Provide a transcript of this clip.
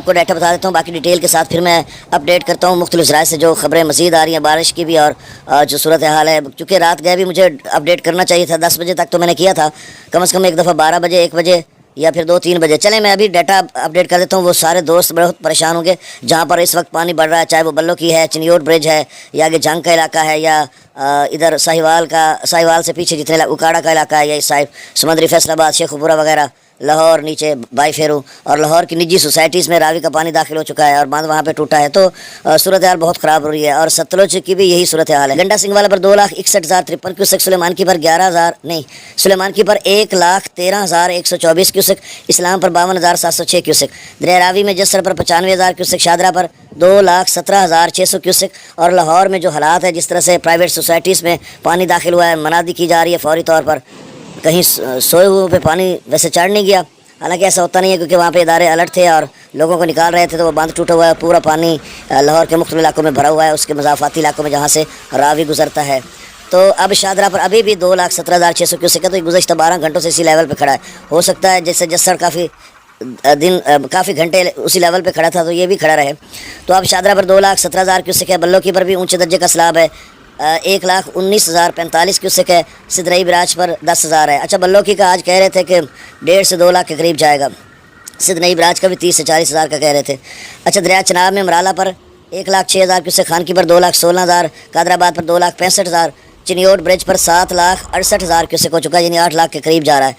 آپ کو ڈیٹا بتا دیتا ہوں، باقی ڈیٹیل کے ساتھ پھر میں اپڈیٹ کرتا ہوں مختلف ذرائع سے جو خبریں مزید آ رہی ہیں بارش کی بھی اور جو صورتحال ہے. چونکہ رات گئے بھی مجھے اپڈیٹ کرنا چاہیے تھا 10 بجے تک، تو میں نے کیا تھا کم از کم ایک دفعہ 12 بجے 1 بجے یا پھر 2-3 بجے. چلیں میں ابھی ڈیٹا اپڈیٹ کر دیتا ہوں. وہ سارے دوست بہت پریشان ہوں گے جہاں پر اس وقت پانی بڑھ رہا ہے، چاہے وہ بلو کی ہے، چنیوٹ برج ہے، یا آگے جنگ کا علاقہ ہے، یا ادھر ساہیوال سے پیچھے جتنے اکاڑا کا علاقہ ہے، یا اس سائڈ سمندری فیصل آباد، شیخ پورہ وغیرہ، لاہور نیچے بائی فیرو، اور لاہور کی نجی سوسائٹیز میں راوی کا پانی داخل ہو چکا ہے اور باندھ وہاں پہ ٹوٹا ہے. تو صورتحال بہت خراب ہو رہی ہے. اور ستلج کی بھی یہی صورتحال ہے. گنڈا سنگھ والا پر 2,61,053 کیوسک، سلیمان کی پر 11,000 نہیں، سلیمان کی پر 1,13,124 کیوسک، اسلام پر 52,706 کیوسک، دریا راوی میں جسر پر 95,000 کیوسک، شاہدرہ پر 2,17,600 کیوسک. اور لاہور میں جو حالات ہے، جس طرح سے پرائیویٹ سوسائٹیز میں پانی داخل ہوا ہے، منادی کی جا رہی ہے فوری طور پر. کہیں سوئے ہوئے پہ پانی ویسے چڑھ نہیں گیا، حالانکہ ایسا ہوتا نہیں ہے کیونکہ وہاں پہ ادارے الرٹ تھے اور لوگوں کو نکال رہے تھے. تو وہ باندھ ٹوٹا ہوا ہے، پورا پانی لاہور کے مختلف علاقوں میں بھرا ہوا ہے، اس کے مضافاتی علاقوں میں جہاں سے راوی گزرتا ہے. تو اب شاہدرہ پر ابھی بھی 2,17,600 کیوسک ہے. تو گزشتہ 12 گھنٹوں سے اسی لیول پہ کھڑا ہے. ہو سکتا ہے جیسے جسر کافی گھنٹے اسی لیول پہ کھڑا تھا، تو یہ بھی کھڑا رہے. تو اب شاہدرہ پر 2,17,000 کیوسک ہے. بلو کی پر بھی اونچے درجے کا سیلاب ہے، 1,19,045 کیوسک ہے. سدرئی براج پر 10,000 ہے. اچھا بلوکی کا آج کہہ رہے تھے کہ 1.5 سے 2 لاکھ کے قریب جائے گا. سدنئی براج کا بھی 30 سے 40 ہزار کا کہہ رہے تھے. اچھا دریا چناب میں مرالہ پر 1,06,000 کیوسک، خانکی پر 2,16,000، قادر آباد پر 2,65,000، چنیوٹ برج پر 7,68,000 کیوسک ہو چکا ہے، یعنی 8 لاکھ کے قریب جا رہا ہے.